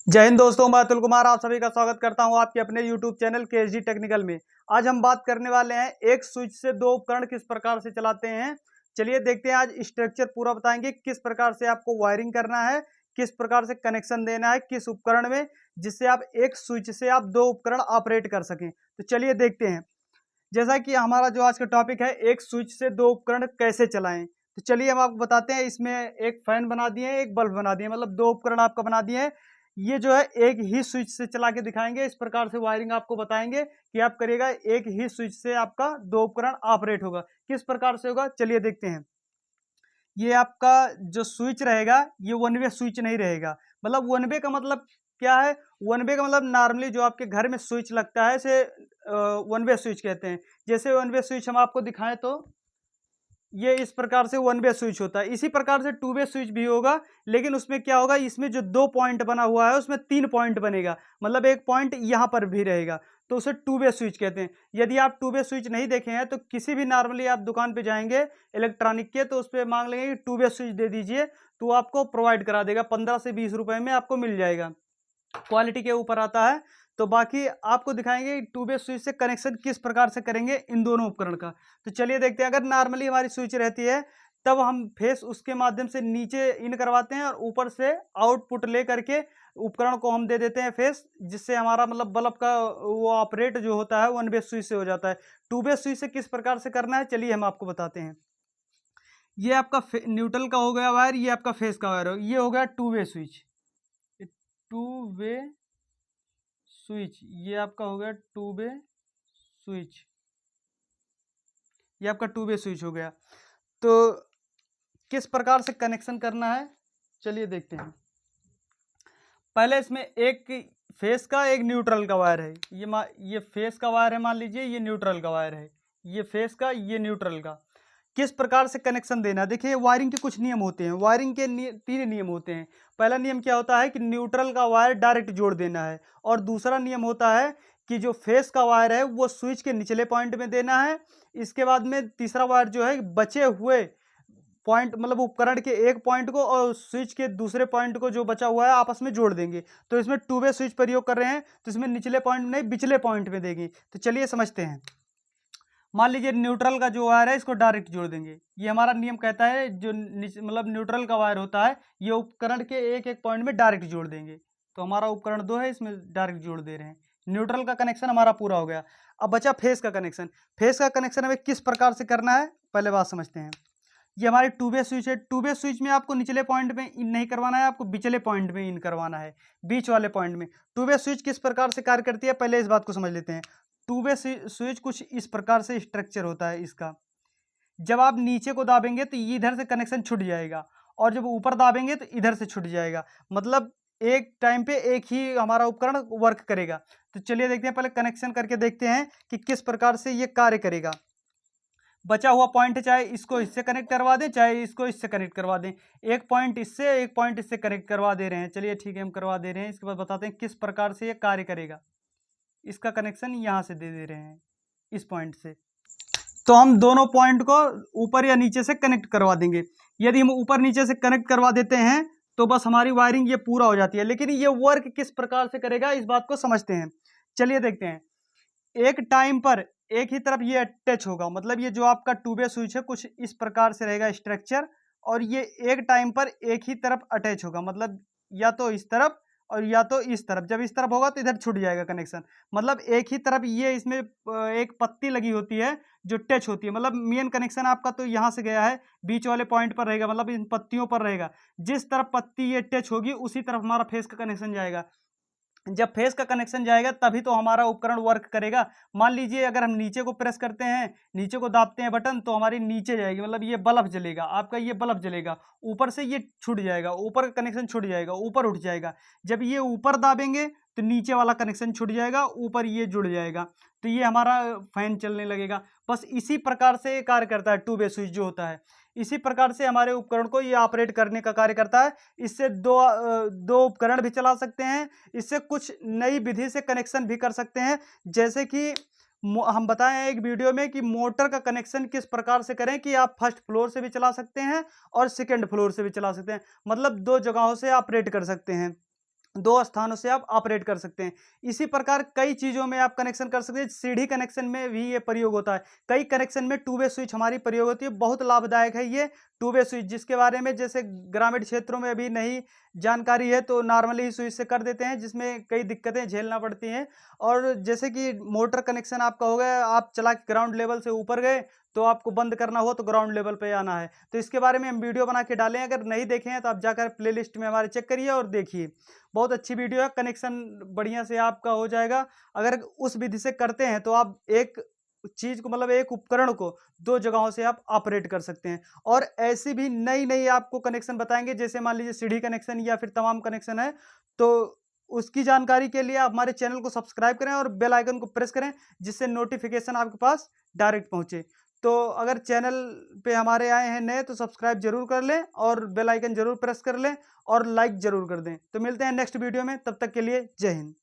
जय हिंद दोस्तों, मैं अतुल कुमार आप सभी का स्वागत करता हूं आपके अपने YouTube चैनल केएसडी टेक्निकल में। आज हम बात करने वाले हैं एक स्विच से दो उपकरण किस प्रकार से चलाते हैं। चलिए देखते हैं, आज स्ट्रक्चर पूरा बताएंगे किस प्रकार से आपको वायरिंग करना है, किस प्रकार से कनेक्शन देना है किस उपकरण में, जिससे आप एक स्विच से आप दो उपकरण ऑपरेट कर सकें। तो चलिए देखते हैं। जैसा कि हमारा जो आज का टॉपिक है, एक स्विच से दो उपकरण कैसे चलाएं। तो चलिए हम आपको बताते हैं। इसमें एक फैन बना दिए, एक बल्ब बना दिए, मतलब दो उपकरण आपका बना दिए हैं। ये जो है एक ही स्विच से चला के दिखाएंगे। इस प्रकार से वायरिंग आपको बताएंगे कि आप करिएगा, एक ही स्विच से आपका दो उपकरण ऑपरेट होगा। किस प्रकार से होगा चलिए देखते हैं। ये आपका जो स्विच रहेगा ये वन वे स्विच नहीं रहेगा। मतलब वन वे का मतलब क्या है? वन वे का मतलब नॉर्मली जो आपके घर में स्विच लगता है इसे वन वे स्विच कहते हैं। जैसे वन वे स्विच हम आपको दिखाएं तो ये इस प्रकार से वन वे स्विच होता है। इसी प्रकार से टू वे स्विच भी होगा, लेकिन उसमें क्या होगा, इसमें जो दो पॉइंट बना हुआ है उसमें तीन पॉइंट बनेगा। मतलब एक पॉइंट यहाँ पर भी रहेगा, तो उसे टू वे स्विच कहते हैं। यदि आप टू वे स्विच नहीं देखे हैं तो किसी भी नॉर्मली आप दुकान पे जाएंगे इलेक्ट्रॉनिक के, तो उस पर मांग लेंगे कि टू वे स्विच दे दीजिए, तो वो आपको प्रोवाइड करा देगा। 15 से 20 रुपए में आपको मिल जाएगा। क्वालिटी के ऊपर आता है। तो बाकी आपको दिखाएंगे टू वे स्विच से कनेक्शन किस प्रकार से करेंगे इन दोनों उपकरण का। तो चलिए देखते हैं। अगर नॉर्मली हमारी स्विच रहती है तब हम फेस उसके माध्यम से नीचे इन करवाते हैं और ऊपर से आउटपुट ले करके उपकरण को हम दे देते हैं फेस, जिससे हमारा मतलब बल्ब का वो ऑपरेट जो होता है वन वे स्विच से हो जाता है। टू वे स्विच से किस प्रकार से करना है चलिए हम आपको बताते हैं। ये आपका न्यूट्रल का हो गया वायर, ये आपका फेस का वायर हो, ये हो गया two way switch. Two way switch ये आपका हो गया टू वे स्विच। ये आपका टू वे स्विच हो गया। तो किस प्रकार से कनेक्शन करना है चलिए देखते हैं। पहले इसमें एक फेस का एक न्यूट्रल का वायर है। ये फेस का वायर है, मान लीजिए ये न्यूट्रल का वायर है। ये फेस का, ये न्यूट्रल का। किस प्रकार से कनेक्शन देना है देखिए। वायरिंग के कुछ नियम होते हैं। वायरिंग के तीन नियम होते हैं। पहला नियम क्या होता है कि न्यूट्रल का वायर डायरेक्ट जोड़ देना है, और दूसरा नियम होता है कि जो फेस का वायर है वो स्विच के निचले पॉइंट में देना है। इसके बाद में तीसरा वायर जो है बचे हुए पॉइंट, मतलब उपकरण के एक पॉइंट को और स्विच के दूसरे पॉइंट को जो बचा हुआ है आपस में जोड़ देंगे। तो इसमें टू वे स्विच प्रयोग कर रहे हैं, तो इसमें निचले पॉइंट नहीं बिचले पॉइंट में देंगे। तो चलिए समझते हैं। मान लीजिए न्यूट्रल का जो वायर है इसको डायरेक्ट जोड़ देंगे। ये हमारा नियम कहता है जो मतलब न्यूट्रल का वायर होता है ये उपकरण के एक एक पॉइंट में डायरेक्ट जोड़ देंगे। तो हमारा उपकरण दो है, इसमें डायरेक्ट जोड़ दे रहे हैं। न्यूट्रल का कनेक्शन हमारा पूरा हो गया। अब बचा फेस का कनेक्शन। फेस का कनेक्शन हमें किस प्रकार से करना है पहले बात समझते हैं। ये हमारी टू वे स्विच है। टू वे स्विच में आपको निचले पॉइंट में इन नहीं करवाना है, आपको बिचले पॉइंट में इन करवाना है, बीच वाले पॉइंट में। टू वे स्विच किस प्रकार से कार्य करती है पहले इस बात को समझ लेते हैं। टू वे स्विच कुछ इस प्रकार से स्ट्रक्चर होता है इसका। जब आप नीचे को दाबेंगे तो ये इधर से कनेक्शन छूट जाएगा, और जब ऊपर दाबेंगे तो इधर से छूट जाएगा। मतलब एक टाइम पे एक ही हमारा उपकरण वर्क करेगा। तो चलिए देखते हैं, पहले कनेक्शन करके देखते हैं कि किस प्रकार से ये कार्य करेगा। बचा हुआ पॉइंट चाहे इसको इससे कनेक्ट करवा दें चाहे इसको इससे कनेक्ट करवा दें। एक पॉइंट इससे एक पॉइंट इससे कनेक्ट करवा दे रहे हैं। चलिए ठीक है, हम करवा दे रहे हैं। इसके बाद बताते हैं किस प्रकार से ये कार्य करेगा। इसका कनेक्शन यहाँ से दे दे रहे हैं इस पॉइंट से। तो हम दोनों पॉइंट को ऊपर या नीचे से कनेक्ट करवा देंगे। यदि हम ऊपर नीचे से कनेक्ट करवा देते हैं तो बस हमारी वायरिंग ये पूरा हो जाती है। लेकिन ये वर्क किस प्रकार से करेगा इस बात को समझते हैं। चलिए देखते हैं। एक टाइम पर एक ही तरफ ये अटैच होगा। मतलब ये जो आपका टू वे स्विच है कुछ इस प्रकार से रहेगा स्ट्रक्चर, और ये एक टाइम पर एक ही तरफ अटैच होगा। मतलब या तो इस तरफ और या तो इस तरफ। जब इस तरफ होगा तो इधर छूट जाएगा कनेक्शन। मतलब एक ही तरफ ये इसमें एक पत्ती लगी होती है जो टच होती है। मतलब मेन कनेक्शन आपका तो यहाँ से गया है, बीच वाले पॉइंट पर रहेगा, मतलब इन पत्तियों पर रहेगा। जिस तरफ पत्ती ये टच होगी उसी तरफ हमारा फेस का कनेक्शन जाएगा। जब फेस का कनेक्शन जाएगा तभी तो हमारा उपकरण वर्क करेगा। मान लीजिए अगर हम नीचे को प्रेस करते हैं, नीचे को दाबते हैं बटन, तो हमारी नीचे जाएगी, मतलब ये बल्ब जलेगा, आपका ये बल्ब जलेगा। ऊपर से ये छूट जाएगा, ऊपर का कनेक्शन छूट जाएगा, ऊपर उठ जाएगा। जब ये ऊपर दाबेंगे तो नीचे वाला कनेक्शन छूट जाएगा, ऊपर ये जुड़ जाएगा। तो ये हमारा फैन चलने लगेगा। बस इसी प्रकार से कार्य करता है टू वे स्विच जो होता है। इसी प्रकार से हमारे उपकरण को ये ऑपरेट करने का कार्य करता है। इससे दो उपकरण भी चला सकते हैं। इससे कुछ नई विधि से कनेक्शन भी कर सकते हैं। जैसे कि हम बताएं एक वीडियो में कि मोटर का कनेक्शन किस प्रकार से करें कि आप फर्स्ट फ्लोर से भी चला सकते हैं और सेकंड फ्लोर से भी चला सकते हैं। मतलब दो जगहों से ऑपरेट कर सकते हैं। दो स्थानों से आप ऑपरेट कर सकते हैं। इसी प्रकार कई चीज़ों में आप कनेक्शन कर सकते हैं। सीढ़ी कनेक्शन में भी ये प्रयोग होता है। कई कनेक्शन में टू वे स्विच हमारी प्रयोग होती है। बहुत लाभदायक है ये टू वे स्विच, जिसके बारे में जैसे ग्रामीण क्षेत्रों में अभी नहीं जानकारी है तो नॉर्मली स्विच से कर देते हैं, जिसमें कई दिक्कतें झेलना पड़ती हैं। और जैसे कि मोटर कनेक्शन आपका हो गया, आप चला के ग्राउंड लेवल से ऊपर गए तो आपको बंद करना हो तो ग्राउंड लेवल पे आना है। तो इसके बारे में हम वीडियो बना के डाले हैं, अगर नहीं देखे हैं तो आप जाकर प्लेलिस्ट में हमारे चेक करिए और देखिए। बहुत अच्छी वीडियो है, कनेक्शन बढ़िया से आपका हो जाएगा। अगर उस विधि से करते हैं तो आप एक चीज़ को, मतलब एक उपकरण को दो जगहों से आप ऑपरेट कर सकते हैं। और ऐसी भी नई नई आपको कनेक्शन बताएंगे, जैसे मान लीजिए सीढ़ी कनेक्शन या फिर तमाम कनेक्शन है, तो उसकी जानकारी के लिए आप हमारे चैनल को सब्सक्राइब करें और बेल आइकन को प्रेस करें, जिससे नोटिफिकेशन आपके पास डायरेक्ट पहुंचे। तो अगर चैनल पे हमारे आए हैं नए तो सब्सक्राइब जरूर कर लें और बेल आइकन जरूर प्रेस कर लें और लाइक जरूर कर दें। तो मिलते हैं नेक्स्ट वीडियो में, तब तक के लिए जय हिंद।